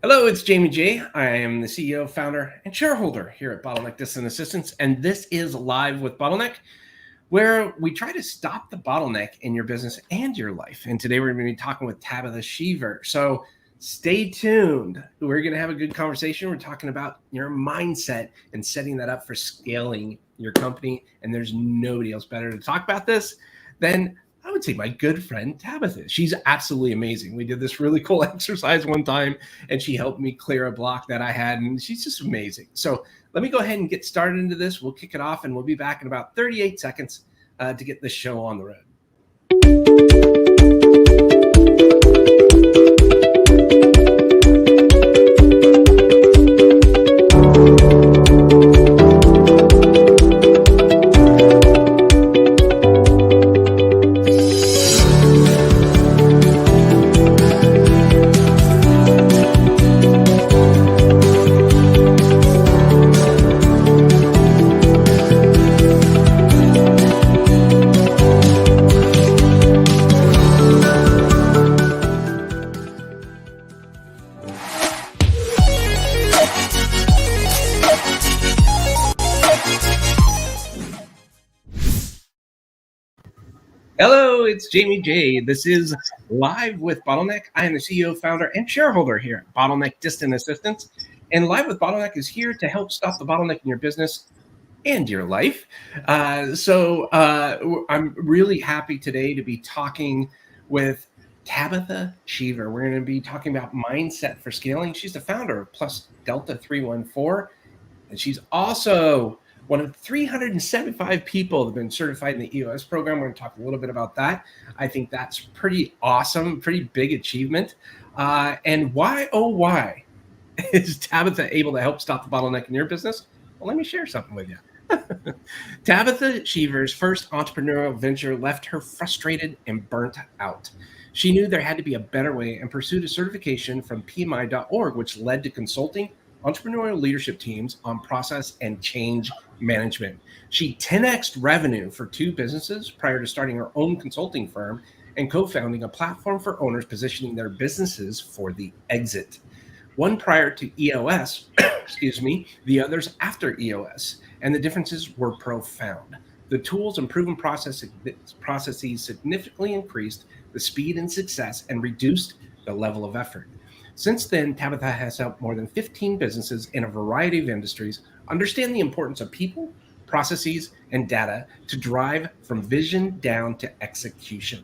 Hello, it's Jamie J. I am the CEO, founder, and shareholder here at Bottleneck Distant Assistance, and this is Live with Bottleneck, where we try to stop the bottleneck in your business and your life. And today we're going to be talking with Tabetha Sheaver. So stay tuned. We're going to have a good conversation. We're talking about your mindset and setting that up for scaling your company. And there's nobody else better to talk about this than I would say my good friend Tabetha. She's absolutely amazing. We did this really cool exercise one time and she helped me clear a block that I had, and she's just amazing. So let me go ahead and get started into this. We'll kick it off and we'll be back in about 38 seconds to get this show on the road. Hello, it's Jamie J. This is Live with Bottleneck. I am the CEO, founder, and shareholder here at Bottleneck Distant Assistance. And Live with Bottleneck is here to help stop the bottleneck in your business and your life. I'm really happy today to be talking with Tabetha Sheaver. We're going to be talking about mindset for scaling. She's the founder of Plus Delta 314, and she's also one of 375 people that have been certified in the EOS program. We're going to talk a little bit about that. I think that's pretty awesome, pretty big achievement. And why, oh, why is Tabetha able to help stop the bottleneck in your business? Well, let me share something with you. Tabetha Sheaver's first entrepreneurial venture left her frustrated and burnt out. She knew there had to be a better way and pursued a certification from PMI.org, which led to consulting entrepreneurial leadership teams on process and change management. She 10x'd revenue for two businesses prior to starting her own consulting firm and co-founding a platform for owners positioning their businesses for the exit. One prior to EOS, the others after EOS, and the differences were profound. The tools and proven processes significantly increased the speed and success and reduced the level of effort. Since then, Tabetha has helped more than 15 businesses in a variety of industries understand the importance of people, processes, and data to drive from vision down to execution.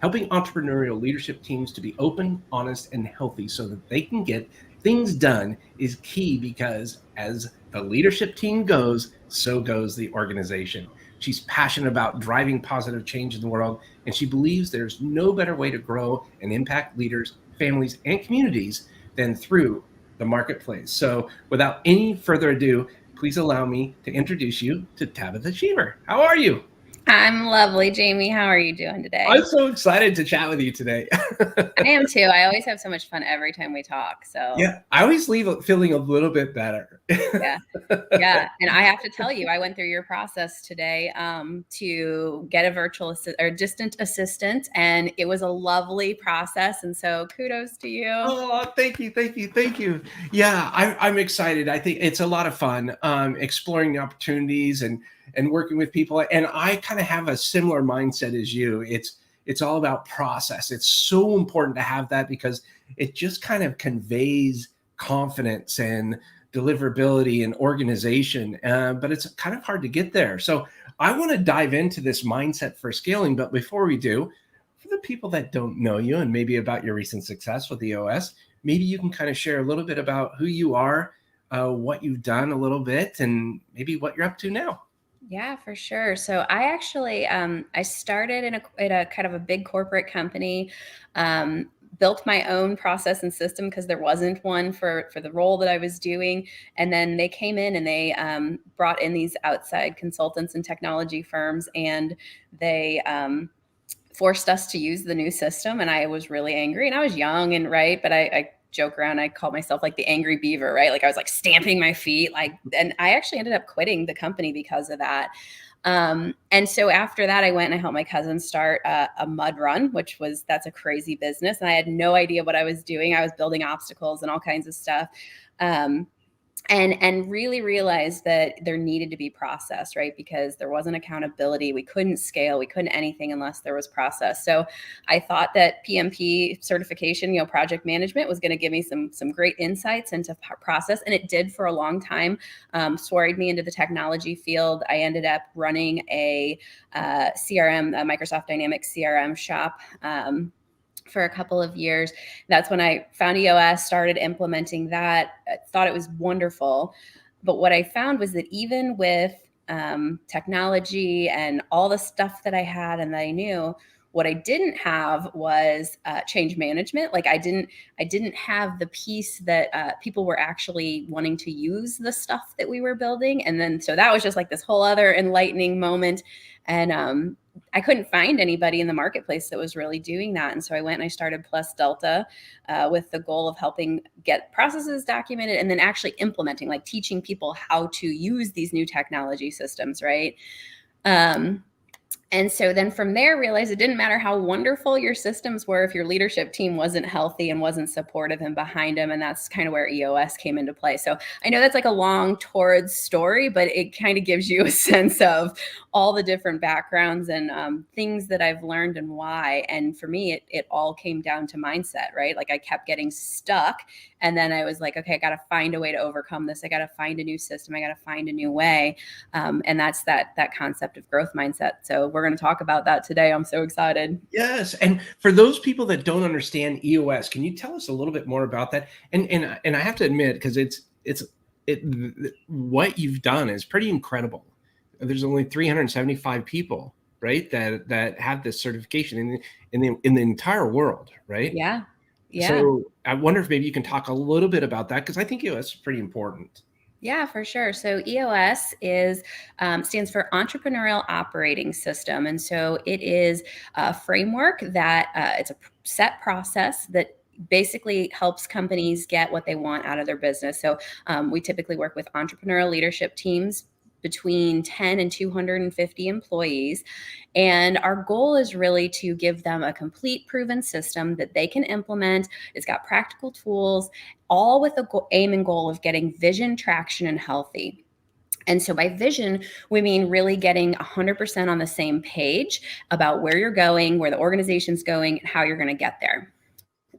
Helping entrepreneurial leadership teams to be open, honest, and healthy so that they can get things done is key, because as the leadership team goes, so goes the organization. She's passionate about driving positive change in the world, and she believes there's no better way to grow and impact leaders, families, and communities than through the marketplace. So without any further ado, please allow me to introduce you to Tabetha Sheaver. How are you? I'm lovely, Jamie. How are you doing today? I'm so excited to chat with you today. I am too. I always have so much fun every time we talk. So yeah, I always leave feeling a little bit better. yeah. And I have to tell you, I went through your process today to get a virtual or distant assistant, and it was a lovely process. And so kudos to you. Oh, thank you. Yeah, I'm excited. I think it's a lot of fun exploring the opportunities and working with people. And I kind of have a similar mindset as you. It's all about process. It's so important to have that because it just kind of conveys confidence and deliverability and organization, but it's kind of hard to get there. So I want to dive into this mindset for scaling. But before we do, for the people that don't know you and maybe about your recent success with EOS, maybe you can kind of share a little bit about who you are, what you've done a little bit, and maybe what you're up to now. Yeah, for sure. So I actually, I started in a kind of a big corporate company, built my own process and system because there wasn't one for the role that I was doing. And then they came in and they brought in these outside consultants and technology firms, and they forced us to use the new system. And I was really angry, and I was young and but I joke around. I call myself like the angry beaver, right? Like I was like stamping my feet, and I actually ended up quitting the company because of that. And so after that, I went and I helped my cousin start a mud run, that's a crazy business. And I had no idea what I was doing. I was building obstacles and all kinds of stuff. Um, and really realized that there needed to be process, right? Because there wasn't accountability. We couldn't scale. We couldn't anything unless there was process. So I thought that PMP certification, project management, was going to give me some great insights into process, and it did for a long time. Swayed me into the technology field. I ended up running a CRM, a Microsoft Dynamics CRM shop. For a couple of years. That's when I found EOS, started implementing that. I thought it was wonderful. But what I found was that even with technology and all the stuff that I had and that I knew, what I didn't have was change management. Like I didn't have the piece that people were actually wanting to use the stuff that we were building. And then, so that was just like this whole other enlightening moment. And I couldn't find anybody in the marketplace that was really doing that. And so I went and I started Plus Delta with the goal of helping get processes documented and then actually implementing, like teaching people how to use these new technology systems, right? And so then from there, realized it didn't matter how wonderful your systems were if your leadership team wasn't healthy and wasn't supportive and behind them. And that's kind of where EOS came into play. So I know that's like a long, torrid story, but it kind of gives you a sense of all the different backgrounds and things that I've learned and why. And for me, it all came down to mindset, right? Like I kept getting stuck. And then I was like, okay, I got to find a way to overcome this. I got to find a new system. I got to find a new way. And that's that concept of growth mindset. So we're going to talk about that today. I'm so excited. Yes, and for those people that don't understand EOS, can you tell us a little bit more about that? And I have to admit, because what you've done is pretty incredible. There's only 375 people, right, that have this certification in the entire world, right? Yeah. Yeah. So I wonder if maybe you can talk a little bit about that, because I think EOS is pretty important. Yeah, for sure. So EOS stands for Entrepreneurial Operating System, and so it is a framework that it's a set process that basically helps companies get what they want out of their business. So we typically work with entrepreneurial leadership teams between 10 and 250 employees. And our goal is really to give them a complete proven system that they can implement. It's got practical tools, all with the aim and goal of getting vision, traction, and healthy. And so by vision, we mean really getting 100% on the same page about where you're going, where the organization's going, and how you're going to get there.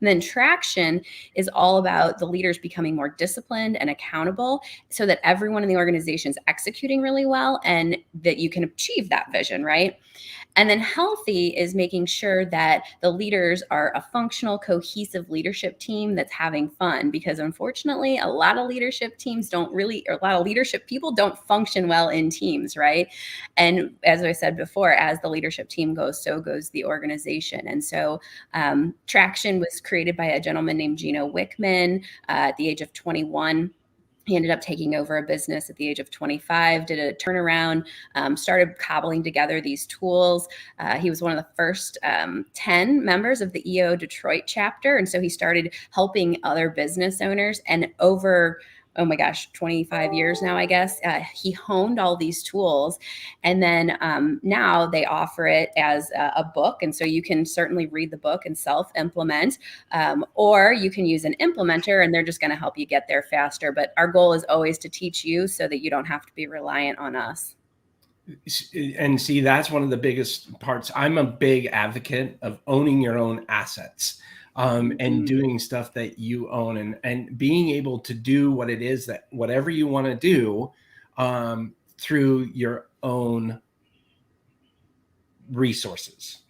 And then traction is all about the leaders becoming more disciplined and accountable so that everyone in the organization is executing really well and that you can achieve that vision, right? And then healthy is making sure that the leaders are a functional, cohesive leadership team that's having fun, because unfortunately, a lot of leadership teams a lot of leadership people don't function well in teams, right? And as I said before, as the leadership team goes, so goes the organization. And so Traction was created by a gentleman named Gino Wickman at the age of 21. He ended up taking over a business at the age of 25, did a turnaround, started cobbling together these tools. He was one of the first 10 members of the EO Detroit chapter. And so he started helping other business owners. And over, oh my gosh, 25 years now, I guess, he honed all these tools. And then now they offer it as a book. And so you can certainly read the book and self-implement, or you can use an implementer and they're just going to help you get there faster. But our goal is always to teach you so that you don't have to be reliant on us. And see, that's one of the biggest parts. I'm a big advocate of owning your own assets. And doing stuff that you own and being able to do what it is that whatever you want to do through your own resources,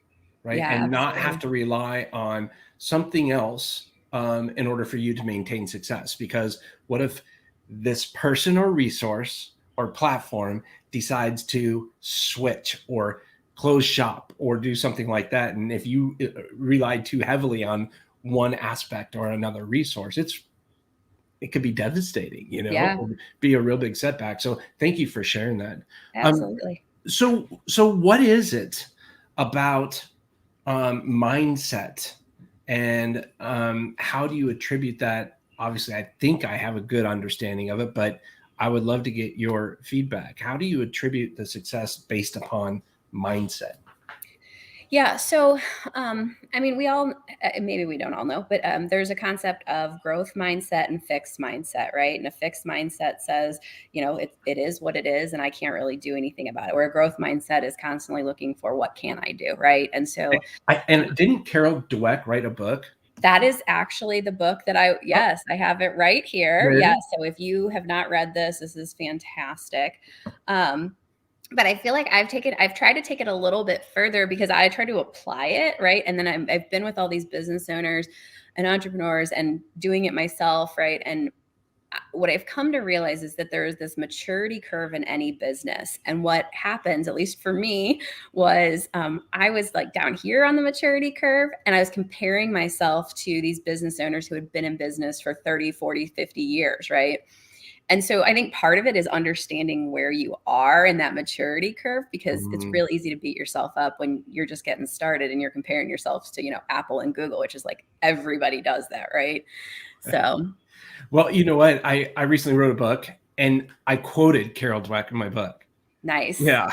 right? Yeah, and not absolutely. have to rely on something else in order for you to maintain success. Because what if this person or resource or platform decides to switch or close shop or do something like that? And if you rely too heavily on one aspect or another resource, it could be devastating, Yeah. or be a real big setback. So thank you for sharing that. Absolutely. So what is it about mindset, and how do you attribute that? Obviously, I think I have a good understanding of it, but I would love to get your feedback. How do you attribute the success based upon mindset? Yeah. So, I mean, we all, maybe we don't all know, but there's a concept of growth mindset and fixed mindset, right? And a fixed mindset says, it is what it is, and I can't really do anything about it. Where a growth mindset is constantly looking for what can I do, right? And so, And didn't Carol Dweck write a book? that is actually the book that Oh, yes, I have it right here. there it Yeah. is. So if you have not read this, this is fantastic. Um, but I feel like I've tried to take it a little bit further because I try to apply it, right? And then I've been with all these business owners and entrepreneurs and doing it myself, right? And what I've come to realize is that there is this maturity curve in any business. And what happens, at least for me, was I was like down here on the maturity curve and I was comparing myself to these business owners who had been in business for 30, 40, 50 years, right? And so I think part of it is understanding where you are in that maturity curve, because it's Mm. real easy to beat yourself up when you're just getting started and you're comparing yourselves to, Apple and Google, which is like everybody does that, right? So Well, you know what? I recently wrote a book and I quoted Carol Dweck in my book. nice. Yeah,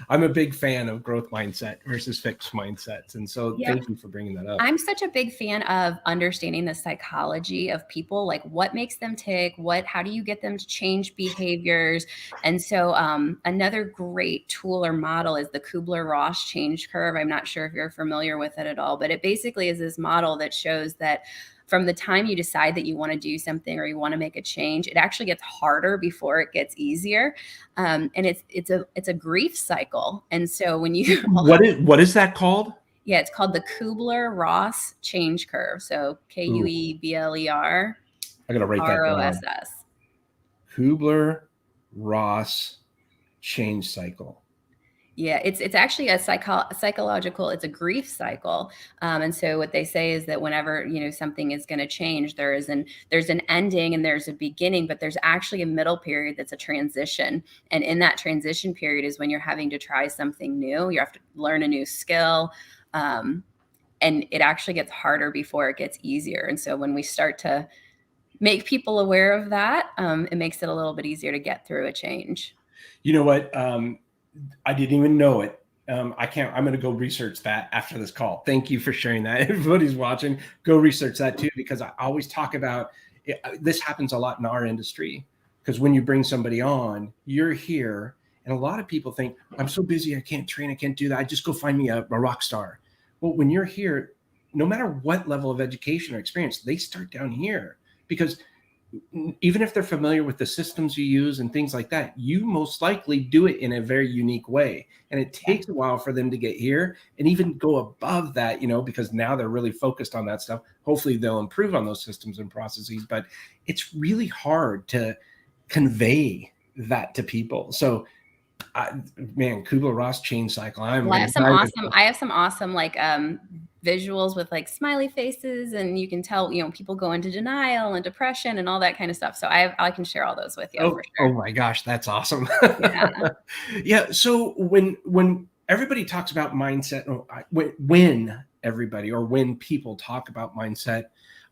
I'm a big fan of growth mindset versus fixed mindsets. And so Yeah. thank you for bringing that up. I'm such a big fan of understanding the psychology of people, like what makes them tick, how do you get them to change behaviors? And so another great tool or model is the Kubler-Ross change curve. I'm not sure if you're familiar with it at all, but it basically is this model that shows that from the time you decide that you want to do something or you want to make a change, it actually gets harder before it gets easier. And it's a grief cycle. And so when you What is that called? yeah, it's called the Kubler-Ross change curve. So Ooh, Kuebler-Ross. I gotta write that down. Kubler-Ross change cycle. Yeah, it's actually a psychological. It's a grief cycle, and so what they say is that whenever something is going to change, there's an ending and there's a beginning, but there's actually a middle period that's a transition, and in that transition period is when you're having to try something new. You have to learn a new skill, and it actually gets harder before it gets easier. And so when we start to make people aware of that, it makes it a little bit easier to get through a change. You know what? I didn't even know it. I can't. I'm going to go research that after this call. Thank you for sharing that. Everybody's watching, go research that too, because I always talk about it. This happens a lot in our industry, because when you bring somebody on, you're here, and a lot of people think, I'm so busy, I can't train, I can't do that. I just go find me a rock star. Well, when you're here, no matter what level of education or experience, they start down here, because even if they're familiar with the systems you use and things like that, you most likely do it in a very unique way. And it Yeah. takes a while for them to get here and even go above that, because now they're really focused on that stuff. Hopefully they'll improve on those systems and processes, but it's really hard to convey that to people. So, man, Kubler-Ross change cycle. I'm Well, excited. I have some awesome like visuals with like smiley faces, and you can tell, people go into denial and depression and all that kind of stuff. So I can share all those with you for Oh sure. my gosh, that's awesome. Yeah. Yeah. So when everybody talks about mindset, when everybody or when people talk about mindset,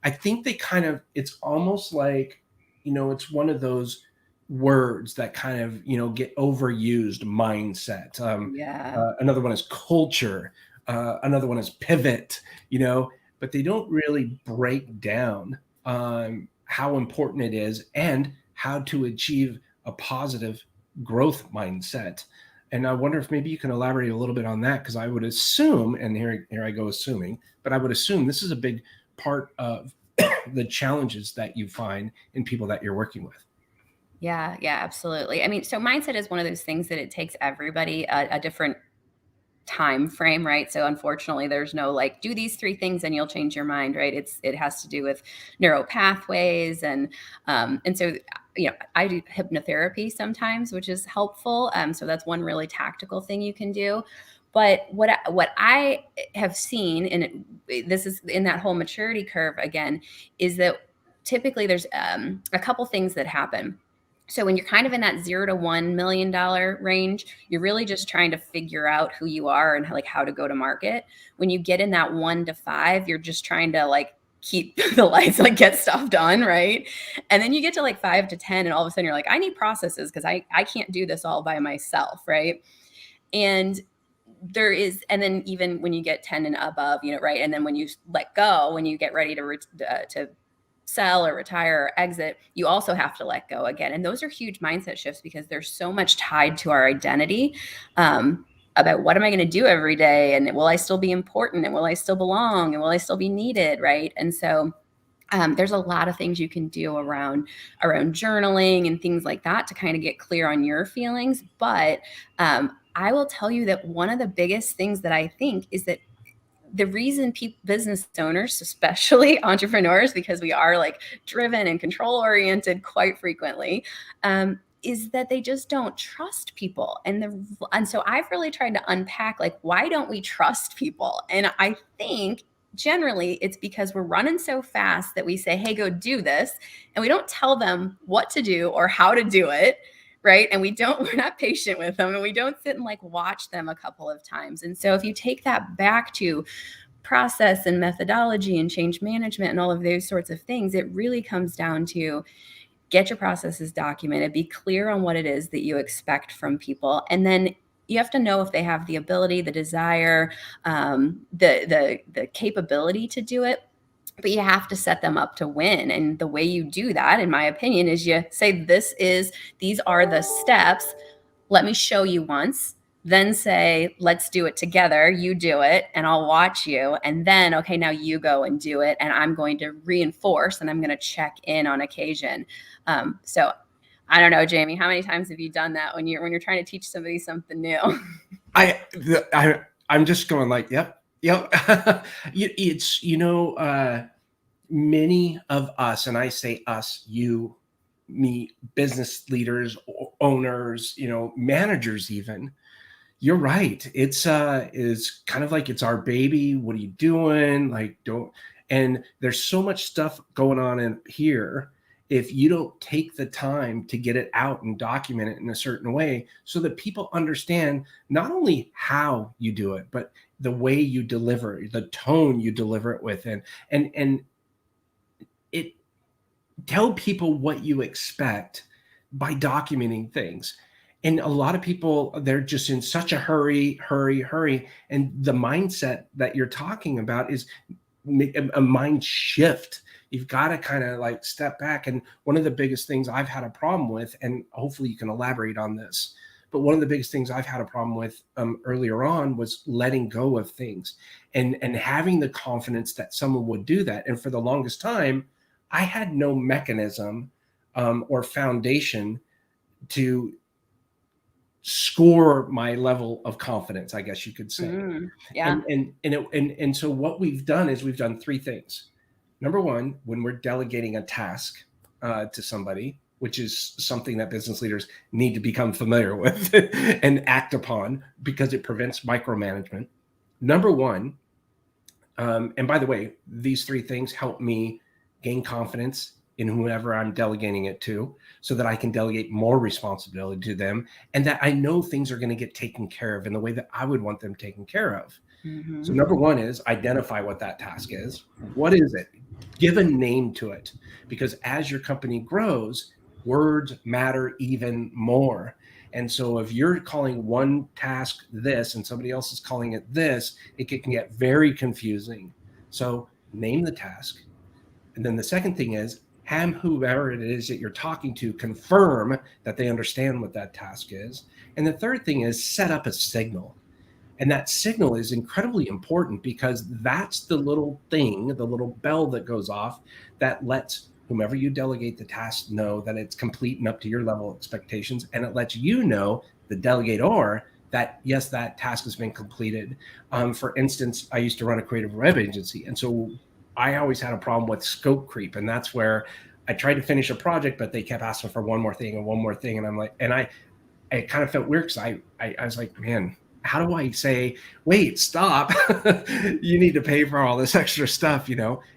I think they it's almost like, it's one of those words that kind of, get overused. Mindset. Yeah. Another one is culture. Another one is pivot, but they don't really break down how important it is and how to achieve a positive growth mindset. And I wonder if maybe you can elaborate a little bit on that, because I would assume, and here I go assuming, but I would assume this is a big part of the challenges that you find in people that you're working with. Yeah, yeah, absolutely. I mean, so mindset is one of those things that it takes everybody a different time frame, right? So unfortunately, there's no like do these three things and you'll change your mind, right? It has to do with neural pathways and so I do hypnotherapy sometimes, which is helpful. So that's one really tactical thing you can do. But what I have seen, and this is in that whole maturity curve again, is that typically there's a couple things that happen. So when you're kind of in that $0 to $1 million range, you're really just trying to figure out who you are and like how to go to market. When you get in that 1 to 5, you're just trying to like keep the lights, like get stuff done, right? And then you get to like 5 to 10 and all of a sudden you're like, I need processes because I can't do this all by myself, right? And and then even when you get 10 and above, right? And then when you let go, when you get ready to sell or retire or exit, you also have to let go again. And those are huge mindset shifts because there's so much tied to our identity, about what am I going to do every day? And will I still be important? And will I still belong? And will I still be needed? Right. And so there's a lot of things you can do around journaling and things like that to kind of get clear on your feelings. But I will tell you that one of the biggest things that I think is that the reason business owners, especially entrepreneurs, because we are like driven and control oriented quite frequently, is that they just don't trust people. And so I've really tried to unpack, like, why don't we trust people? And I think generally it's because we're running so fast that we say, hey, go do this. And we don't tell them what to do or how to do it. Right. And we're not patient with them, and we don't sit and like watch them a couple of times. And so if you take that back to process and methodology and change management and all of those sorts of things, it really comes down to get your processes documented, be clear on what it is that you expect from people. And then you have to know if they have the ability, the desire, the capability to do it. But you have to set them up to win. And the way you do that, in my opinion, is you say, these are the steps. Let me show you once. Then say, let's do it together. You do it and I'll watch you. And then, okay, now you go and do it. And I'm going to reinforce and I'm going to check in on occasion. So I don't know, Jamie, how many times have you done that when you're trying to teach somebody something new? I'm just going like, yep. It's, many of us, and I say us, you, me, business leaders, owners, managers, even, you're right. It's is kind of like, it's our baby. What are you doing? Like, and there's so much stuff going on in here. If you don't take the time to get it out and document it in a certain way so that people understand not only how you do it, but the way you deliver, the tone you deliver it with, and it tell people what you expect by documenting things. And a lot of people, they're just in such a hurry. And the mindset that you're talking about is a mind shift. You've got to kind of like step back. And one of the biggest things I've had a problem with, and hopefully you can elaborate on this, but one of the biggest things I've had a problem with earlier on was letting go of things and having the confidence that someone would do that. And for the longest time, I had no mechanism or foundation to score my level of confidence, I guess you could say. Yeah. And so what we've done is we've done three things. Number one, when we're delegating a task to somebody, which is something that business leaders need to become familiar with and act upon because it prevents micromanagement. Number one, and by the way, these three things help me gain confidence in whoever I'm delegating it to so that I can delegate more responsibility to them and that I know things are going to get taken care of in the way that I would want them taken care of. Mm-hmm. So number one is identify what that task is. What is it? Give a name to it, because as your company grows, words matter even more. And so if you're calling one task this and somebody else is calling it this, it can get very confusing. So name the task. And then the second thing is have whoever it is that you're talking to confirm that they understand what that task is. And the third thing is set up a signal. And that signal is incredibly important because that's the little thing, the little bell that goes off that lets whomever you delegate the task know that it's complete and up to your level of expectations. And it lets you know, the delegator, that yes, that task has been completed. For instance, I used to run a creative web agency. And so I always had a problem with scope creep. And that's where I tried to finish a project, but they kept asking for one more thing and one more thing. And I'm like, and I kind of felt weird because I was like, man, how do I say, wait, stop, you need to pay for all this extra stuff,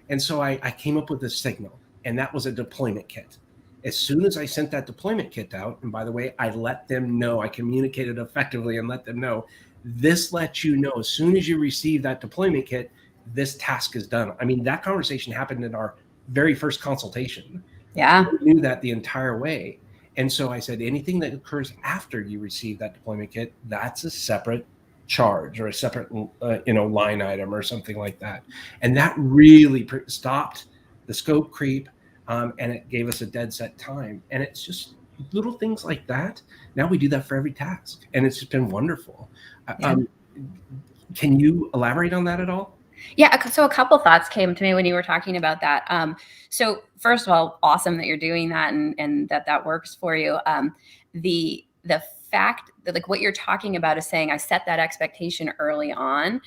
And so I came up with a signal, and that was a deployment kit. As soon as I sent that deployment kit out, and by the way, I let them know, I communicated effectively and let them know, this lets you know, as soon as you receive that deployment kit, this task is done. I mean, that conversation happened in our very first consultation. Yeah. We knew that the entire way. And so I said, anything that occurs after you receive that deployment kit, that's a separate charge or a separate, line item or something like that. And that really stopped the scope creep. And it gave us a dead set time. And it's just little things like that. Now we do that for every task, and it's just been wonderful. Yeah. Can you elaborate on that at all? Yeah. So a couple thoughts came to me when you were talking about that. So first of all, awesome that you're doing that and that works for you. The fact that like what you're talking about is saying I set that expectation early on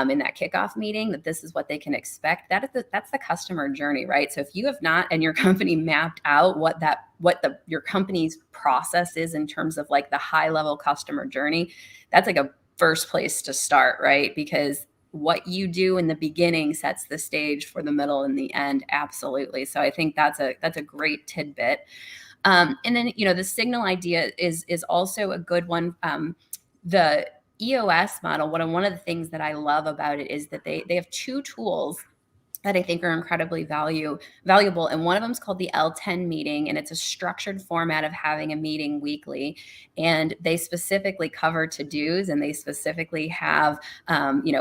in that kickoff meeting that this is what they can expect. That's the customer journey, right? So if you have not and your company mapped out what your company's process is in terms of like the high level customer journey, that's like a first place to start, right? Because what you do in the beginning sets the stage for the middle and the end. Absolutely. So I think that's a great tidbit. And then, the signal idea is also a good one. The EOS model, one of the things that I love about it is that they have two tools that I think are incredibly valuable. And one of them is called the L10 meeting, and it's a structured format of having a meeting weekly. And they specifically cover to-dos, and they specifically have,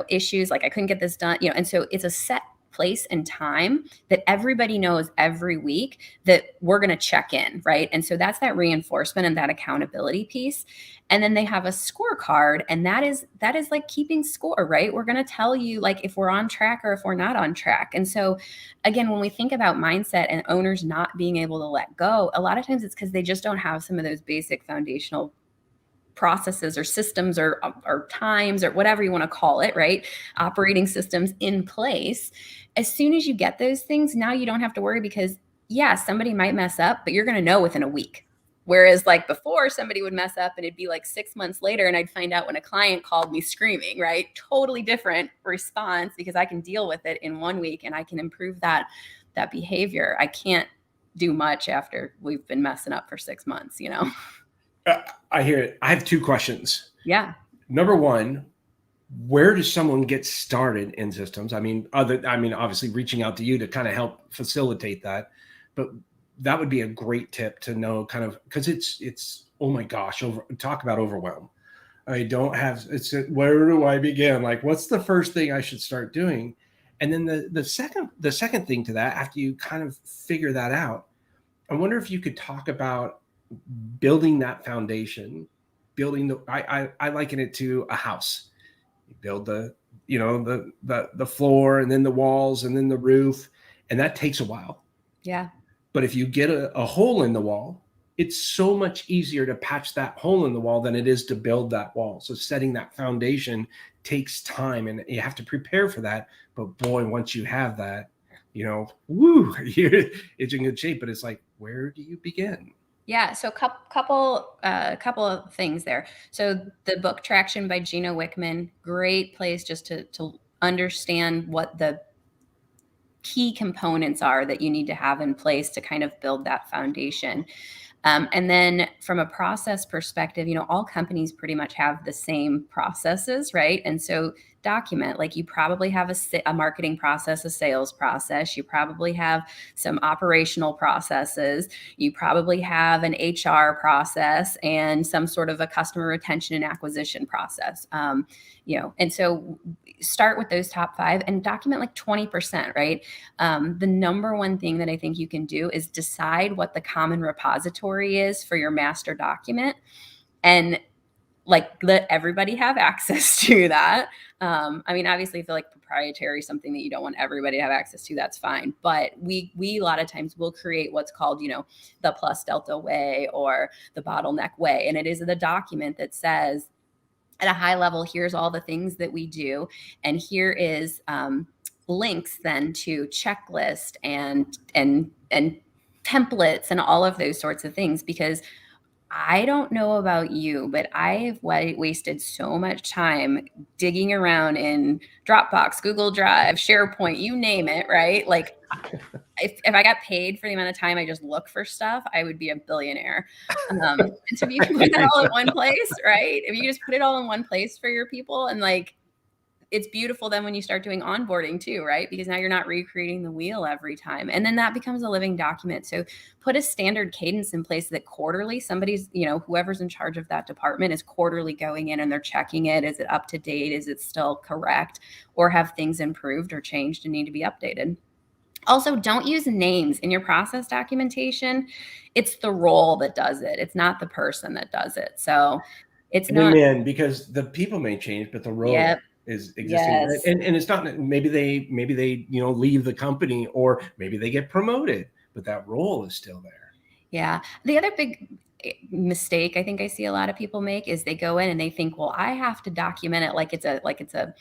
issues like I couldn't get this done, and so it's a set place and time that everybody knows every week that we're going to check in, right? And so that's that reinforcement and that accountability piece. And then they have a scorecard, and that is like keeping score, right? We're going to tell you like if we're on track or if we're not on track. And so again, when we think about mindset and owners not being able to let go, a lot of times it's because they just don't have some of those basic foundational processes or systems or times or whatever you want to call it, right? Operating systems in place. As soon as you get those things, now you don't have to worry because somebody might mess up, but you're going to know within a week. Whereas like before, somebody would mess up and it'd be like 6 months later and I'd find out when a client called me screaming, right? Totally different response because I can deal with it in 1 week and I can improve that behavior. I can't do much after we've been messing up for 6 months, I hear it. I have two questions. Yeah. Number one, where does someone get started in systems? I mean, obviously reaching out to you to kind of help facilitate that, but that would be a great tip to know kind of, because it's, oh my gosh, talk about overwhelm. I don't have, where do I begin? Like, what's the first thing I should start doing? And then the second thing to that, after you kind of figure that out, I wonder if you could talk about building that foundation, I liken it to a house. You build the floor and then the walls and then the roof, and that takes a while. Yeah. But if you get a hole in the wall, it's so much easier to patch that hole in the wall than it is to build that wall. So setting that foundation takes time and you have to prepare for that. But boy, once you have that, it's in good shape. But it's like, where do you begin? Yeah, so couple of things there. So the book Traction by Gino Wickman, great place just to understand what the key components are that you need to have in place to kind of build that foundation. And then from a process perspective, all companies pretty much have the same processes, right? And so document, like you probably have a marketing process, a sales process. You probably have some operational processes. You probably have an HR process and some sort of a customer retention and acquisition process. And so start with those top 5 and document like 20%, right? The number one thing that I think you can do is decide what the common repository is for your master document and like let everybody have access to that. Obviously if they're like proprietary, something that you don't want everybody to have access to, that's fine. But we a lot of times will create what's called, the Plus Delta way or the Bottleneck way. And it is the document that says at a high level, here's all the things that we do. And here is links then to checklist and templates and all of those sorts of things, because I don't know about you, but I've wasted so much time digging around in Dropbox, Google Drive, SharePoint, you name it, right? Like if I got paid for the amount of time I just look for stuff, I would be a billionaire. And so if you can put that all in one place, right? If you just put it all in one place for your people and like, it's beautiful then when you start doing onboarding too, right? Because now you're not recreating the wheel every time. And then that becomes a living document. So put a standard cadence in place that quarterly somebody's, whoever's in charge of that department is quarterly going in and they're checking it. Is it up to date? Is it still correct? Or have things improved or changed and need to be updated? Also, don't use names in your process documentation. It's the role that does it. It's not the person that does it. So it's not. Amen, because the people may change, but the role Yep. is existing. Yes. And it's not, maybe they leave the company, or maybe they get promoted, but that role is still there. Yeah. The other big mistake I think I see a lot of people make is they go in and they think, well, I have to document it like it's a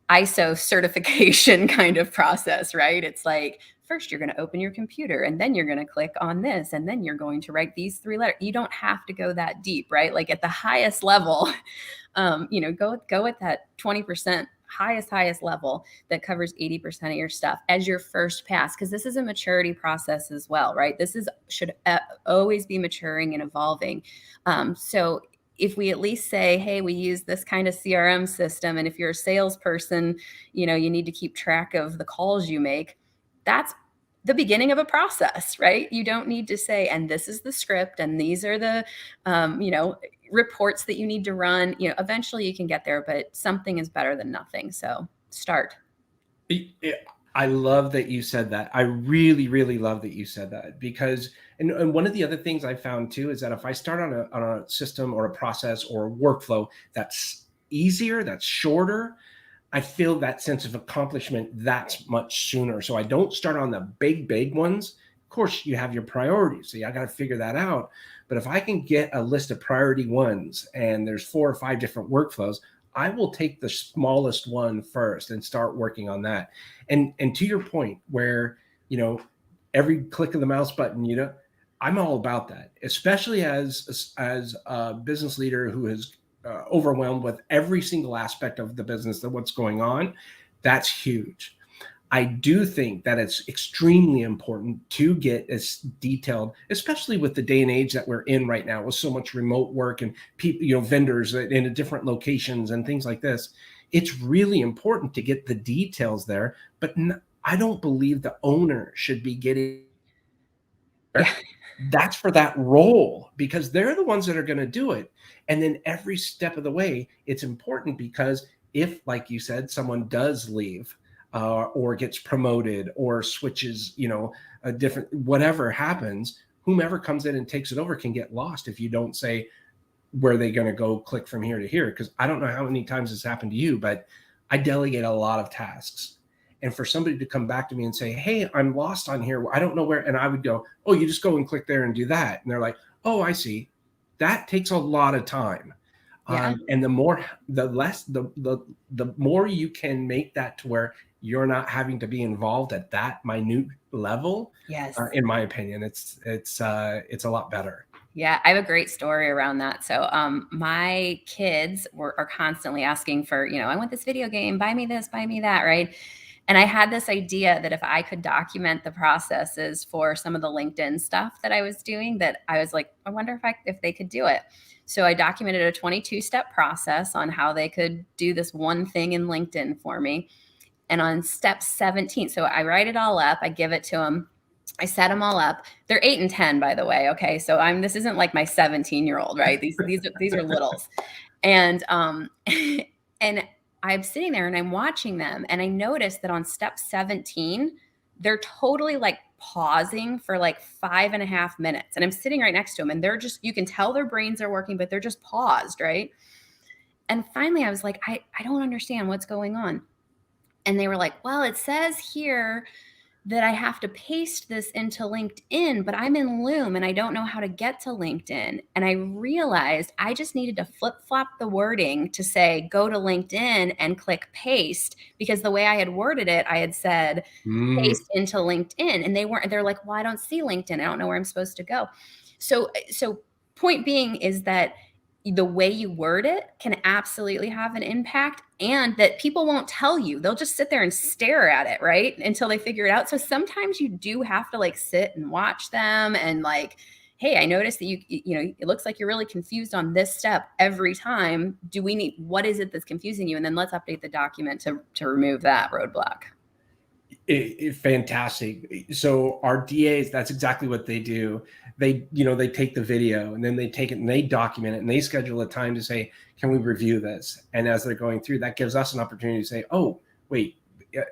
ISO certification kind of process, right? It's like, first you're going to open your computer and then you're going to click on this and then you're going to write these 3 letters. You don't have to go that deep, right? Like at the highest level, go at that 20% highest level that covers 80% of your stuff as your first pass, because this is a maturity process as well, right? This should always be maturing and evolving. So if we at least say, hey, we use this kind of CRM system, and if you're a salesperson, you need to keep track of the calls you make, that's the beginning of a process, right? You don't need to say, and this is the script, and these are the, reports that you need to run. Eventually you can get there, but something is better than nothing. So start. I love that you said that. I really, really love that you said that, because, and one of the other things I found too, is that if I start on a system or a process or a workflow that's easier, that's shorter, I feel that sense of accomplishment that's much sooner. So I don't start on the big ones. Of course, you have your priorities, so I got to figure that out. But if I can get a list of priority ones and there's 4 or 5 different workflows, I will take the smallest one first and start working on that. And to your point, where every click of the mouse button, I'm all about that, especially as a business leader who is overwhelmed with every single aspect of the business, of what's going on. That's huge. I do think that it's extremely important to get as detailed, especially with the day and age that we're in right now, with so much remote work and people, vendors in different locations and things like this. It's really important to get the details there, but I don't believe the owner should be getting. Yeah. That's for that role, because they're the ones that are going to do it. And then every step of the way, it's important, because if, like you said, someone does leave, or gets promoted or switches, a different, whatever happens, whomever comes in and takes it over can get lost if you don't say where they're going to go click from here to here. Because I don't know how many times this happened to you, but I delegate a lot of tasks. And for somebody to come back to me and say, hey, I'm lost on here, I don't know where. And I would go, oh, you just go and click there and do that. And they're like, oh, I see. That takes a lot of time. Yeah. And the more you can make that to where you're not having to be involved at that minute level. Yes. In my opinion, it's a lot better. Yeah, I have a great story around that. So my kids are constantly asking for, I want this video game, buy me this, buy me that, right? And I had this idea that if I could document the processes for some of the LinkedIn stuff that I was doing, that I was like, I wonder if they could do it. So I documented a 22-step process on how they could do this one thing in LinkedIn for me. And on step 17, so I write it all up, I give it to them, I set them all up. They're 8 and 10, by the way. Okay, so this isn't like my 17-year-old, right? These are littles, and and I'm sitting there and I'm watching them, and I noticed that on step 17, they're totally like pausing for like 5.5 minutes, and I'm sitting right next to them, and they're just, you can tell their brains are working, but they're just paused, right? And finally, I was like, I don't understand what's going on. And they were like, well, it says here that I have to paste this into LinkedIn, but I'm in Loom and I don't know how to get to LinkedIn. And I realized I just needed to flip-flop the wording to say, go to LinkedIn and click paste, because the way I had worded it, I had said, paste into LinkedIn. And they're like, well, I don't see LinkedIn. I don't know where I'm supposed to go. So point being is that the way you word it can absolutely have an impact, and that people won't tell you. They'll just sit there and stare at it, right? Until they figure it out. So sometimes you do have to like sit and watch them and like, hey, I noticed that it looks like you're really confused on this step every time. What is it that's confusing you? And then let's update the document to remove that roadblock. Fantastic. So our DAs, that's exactly what they do. They take the video and then they take it and they document it and they schedule a time to say, can we review this? And as they're going through, that gives us an opportunity to say, oh, wait,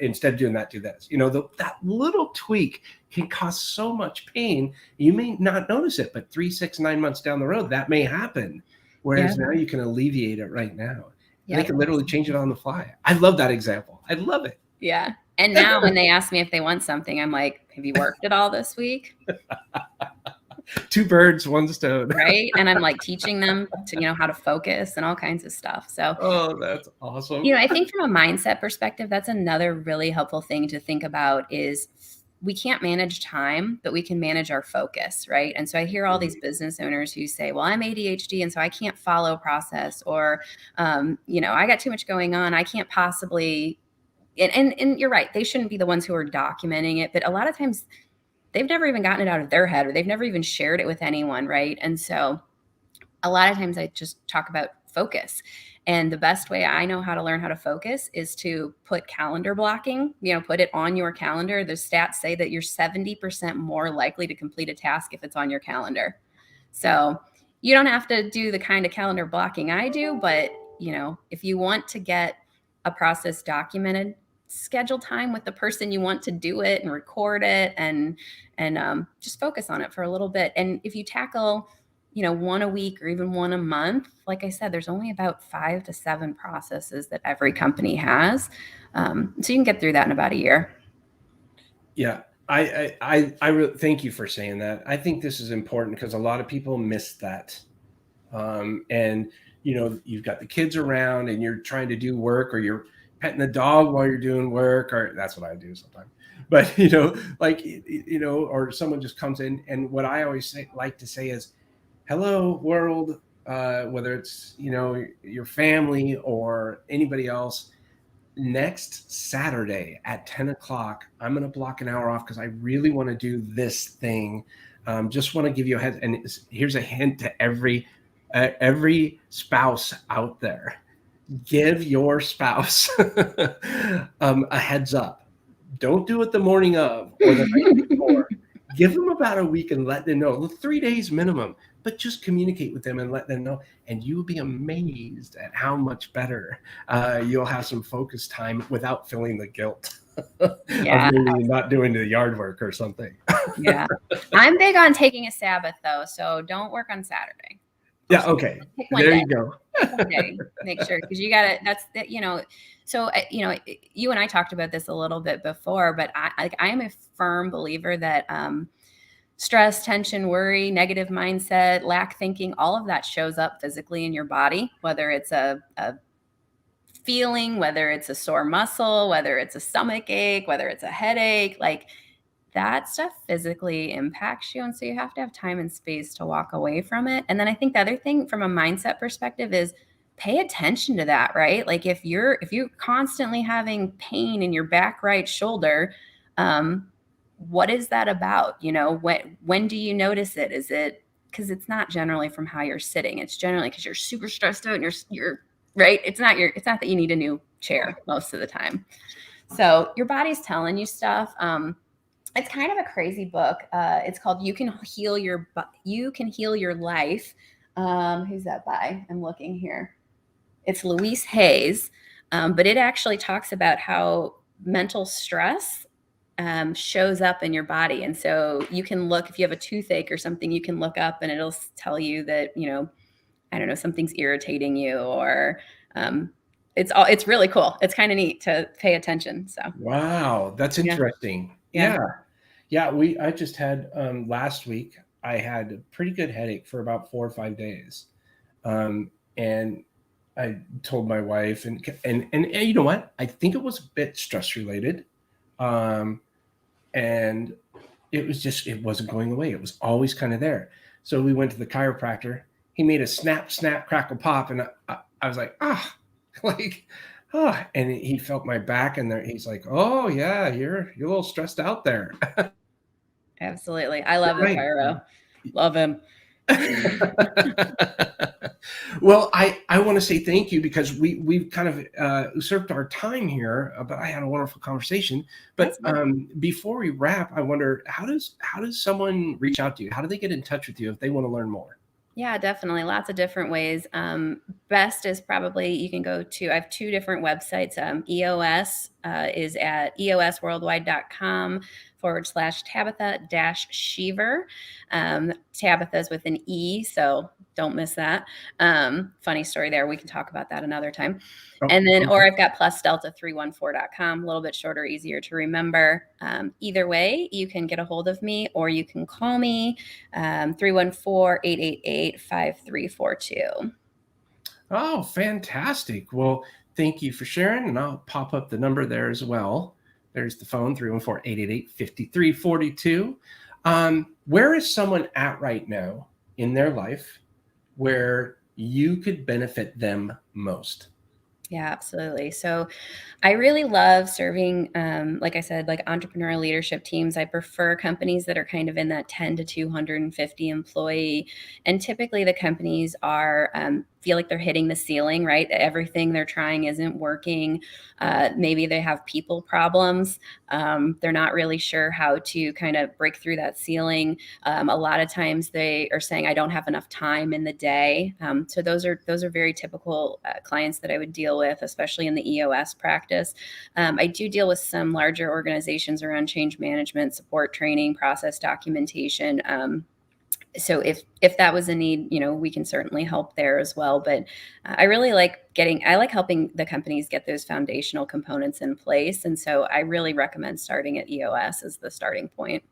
instead of doing that, do this. That little tweak can cause so much pain. You may not notice it, but 3, 6, 9 months down the road, that may happen. Whereas now you can alleviate it right now. They can literally change it on the fly. I love that example. I love it. Yeah. And now when they ask me if they want something, I'm like, have you worked at all this week? 2 birds, 1 stone. Right. And I'm like teaching them to, how to focus and all kinds of stuff. So, oh, that's awesome. I think from a mindset perspective, that's another really helpful thing to think about is we can't manage time, but we can manage our focus. Right. And so I hear all these business owners who say, well, I'm ADHD and so I can't follow process, or, I got too much going on. I can't possibly. And you're right. They shouldn't be the ones who are documenting it. But a lot of times they've never even gotten it out of their head, or they've never even shared it with anyone. Right. And so a lot of times I just talk about focus. And the best way I know how to learn how to focus is to put calendar blocking, put it on your calendar. The stats say that you're 70% more likely to complete a task if it's on your calendar. So you don't have to do the kind of calendar blocking I do, but if you want to get a process documented, schedule time with the person you want to do it and record it and just focus on it for a little bit. And if you tackle, 1 a week or even 1 a month, like I said, there's only about 5 to 7 processes that every company has. So you can get through that in about a year. Yeah. I really thank you for saying that. I think this is important because a lot of people miss that. And you've got the kids around and you're trying to do work, or you're petting the dog while you're doing work, or that's what I do sometimes. But, or someone just comes in, and what I always like to say is, hello world, whether it's, your family or anybody else. Next Saturday at 10 o'clock, I'm going to block an hour off because I really want to do this thing. Just want to give you a head. And here's a hint to every spouse out there: give your spouse a heads up. Don't do it the morning of or the night before. Give them about a week and let them know, 3 days minimum, but just communicate with them and let them know. And you'll be amazed at how much better you'll have some focus time without feeling the guilt of maybe not doing the yard work or something. Yeah. I'm big on taking a Sabbath though. So don't work on Saturday. Yeah. Okay. There you go. Make sure, because you got to, so, you and I talked about this a little bit before, but I am a firm believer that stress, tension, worry, negative mindset, lack thinking, all of that shows up physically in your body, whether it's a feeling, whether it's a sore muscle, whether it's a stomach ache, whether it's a headache, like that stuff physically impacts you. And so you have to have time and space to walk away from it. And then I think the other thing from a mindset perspective is pay attention to that, right? Like if you're constantly having pain in your back right shoulder, what is that about? When do you notice it? Is it because it's not generally from how you're sitting? It's generally because you're super stressed out and you're right. It's not that you need a new chair most of the time. So your body's telling you stuff. It's kind of a crazy book. It's called You Can Heal Your Life. Who's that by? I'm looking here. It's Louise Hayes, but it actually talks about how mental stress shows up in your body. And so you can look, if you have a toothache or something, you can look up and it'll tell you that, I don't know, something's irritating you, or it's really cool. It's kind of neat to pay attention. So. Wow. That's interesting. Yeah. I just had, last week, I had a pretty good headache for about 4 or 5 days. And I told my wife and you know what? I think it was a bit stress related. And it wasn't going away. It was always kind of there. So we went to the chiropractor. He made a snap, crackle, pop. And I was like, and he felt my back and there. He's like, oh yeah, you're a little stressed out there. Absolutely. I love the chiro. Love him. Well, I want to say thank you because we've kind of usurped our time here, but I had a wonderful conversation. But That's good. before we wrap, I wonder how does someone reach out to you? How do they get in touch with you if they want to learn more? Yeah, definitely. Lots of different ways. Best is probably you can go to, I have two different websites. EOS is at eosworldwide.com/Tabetha Sheaver. Tabetha's with an E, so don't miss that. Funny story there. We can talk about that another time. Oh, And then, or okay. I've got plus delta314.com, a little bit shorter, easier to remember. Either way, you can get a hold of me or you can call me 314-888-5342. Oh, fantastic. Well, thank you for sharing, and I'll pop up the number there as well. There's the phone, 314-888-5342. Where is someone at right now in their life where you could benefit them most? Yeah, absolutely. So I really love serving, like I said, like entrepreneurial leadership teams. I prefer companies that are kind of in that 10 to 250 employee. And typically the companies are, feel like they're hitting the ceiling, right? Everything they're trying isn't working. Maybe they have people problems. They're not really sure how to kind of break through that ceiling. A lot of times they are saying, I don't have enough time in the day. So those are very typical clients that I would deal with, especially in the EOS practice. I do deal with some larger organizations around change management, support training, process documentation. So if that was a need, we can certainly help there as well. But I like helping the companies get those foundational components in place. And so I really recommend starting at EOS as the starting point.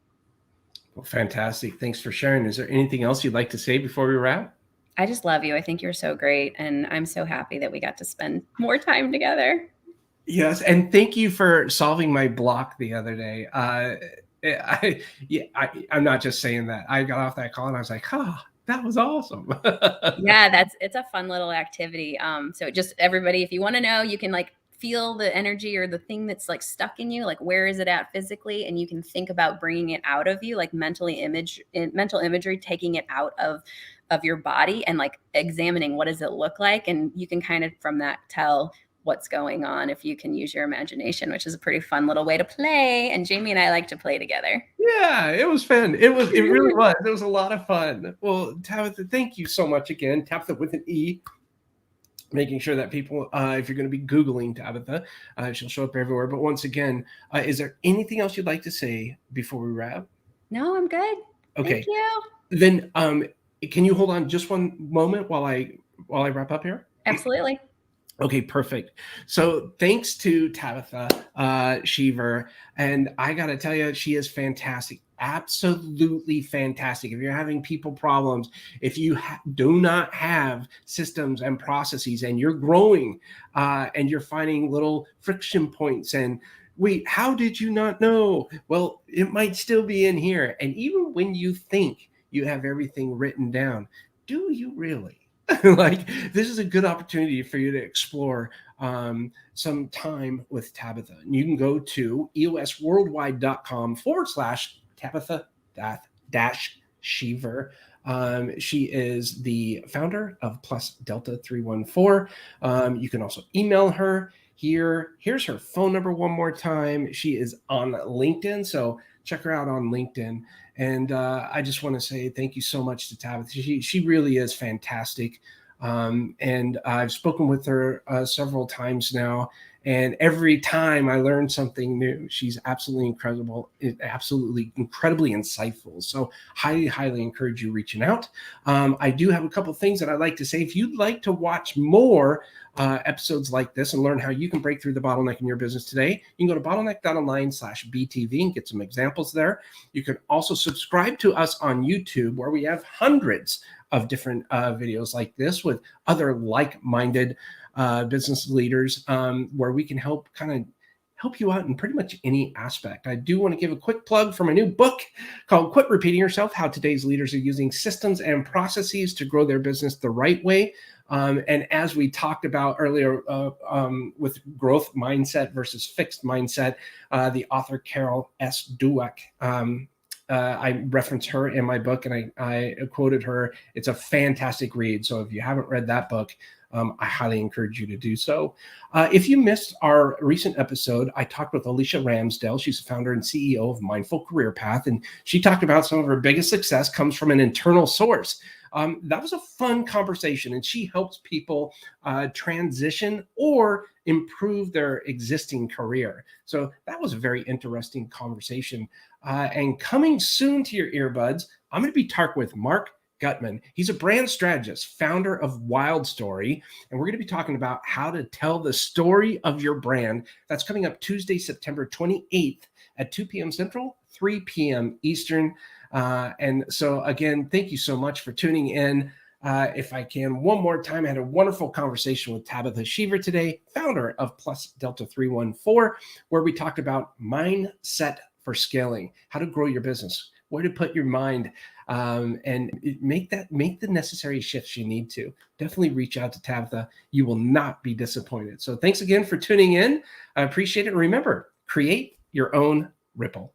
Well, fantastic. Thanks for sharing. Is there anything else you'd like to say before we wrap? I just love you. I think you're so great. And I'm so happy that we got to spend more time together. Yes, and thank you for solving my block the other day. I'm not just saying that. I got off that call and I was like, "Oh, that was awesome." Yeah, it's a fun little activity. So just everybody, if you want to know, you can like feel the energy or the thing that's like stuck in you, like where is it at physically, and you can think about bringing it out of you, like mental imagery, taking it out of your body and like examining what does it look like, and you can kind of from that tell what's going on if you can use your imagination, which is a pretty fun little way to play. And Jamie and I like to play together. Yeah, it was fun. It really was. It was a lot of fun. Well, Tabitha, thank you so much again. Tabitha with an E. Making sure that people, if you're going to be Googling Tabitha, she'll show up everywhere. But once again, is there anything else you'd like to say before we wrap? No, I'm good. Okay. Thank you. Then can you hold on just one moment while I wrap up here? Absolutely. Okay, perfect. So thanks to Tabetha Sheaver, and I got to tell you, she is fantastic. Absolutely fantastic. If you're having people problems, if you do not have systems and processes and you're growing and you're finding little friction points and wait, how did you not know? Well, it might still be in here. And even when you think you have everything written down, do you really? Like, this is a good opportunity for you to explore some time with Tabetha. And you can go to eosworldwide.com/Tabetha-Sheaver. She is the founder of Plus Delta 314. You can also email her. Here's her phone number one more time. She is on LinkedIn, so check her out on LinkedIn. And I just want to say thank you so much to Tabitha. She really is fantastic. And I've spoken with her several times now. And every time I learn something new, she's absolutely incredible, absolutely incredibly insightful. So highly, highly encourage you reaching out. I do have a couple of things that I'd like to say. If you'd like to watch more episodes like this and learn how you can break through the bottleneck in your business today, you can go to bottleneck.online/BTV and get some examples there. You can also subscribe to us on YouTube, where we have hundreds of different videos like this with other like-minded business leaders, where we can help you out in pretty much any aspect. I do want to give a quick plug for my new book called Quit Repeating Yourself: How Today's Leaders Are Using Systems and Processes to Grow Their Business the Right Way. And as we talked about earlier with growth mindset versus fixed mindset, the author Carol S. Dweck I reference her in my book, and I quoted her. It's a fantastic read. So if you haven't read that book, I highly encourage you to do so. If you missed our recent episode, I talked with Alicia Ramsdale. She's the founder and CEO of Mindful Career Path, and she talked about some of her biggest success comes from an internal source. That was a fun conversation, and she helps people transition or improve their existing career. So that was a very interesting conversation. And coming soon to your earbuds, I'm going to be talking with Mark Gutman. He's a brand strategist, founder of Wild Story, and we're going to be talking about how to tell the story of your brand. That's coming up Tuesday, September 28th at 2 p.m. Central, 3 p.m. Eastern. And so again, thank you so much for tuning in. If I can, one more time, I had a wonderful conversation with Tabetha Sheaver today, founder of Plus Delta 314, where we talked about mindset for scaling, how to grow your business, where to put your mind, and make the necessary shifts you need to. Definitely reach out to Tabetha. You will not be disappointed. So thanks again for tuning in. I appreciate it. Remember, create your own ripple.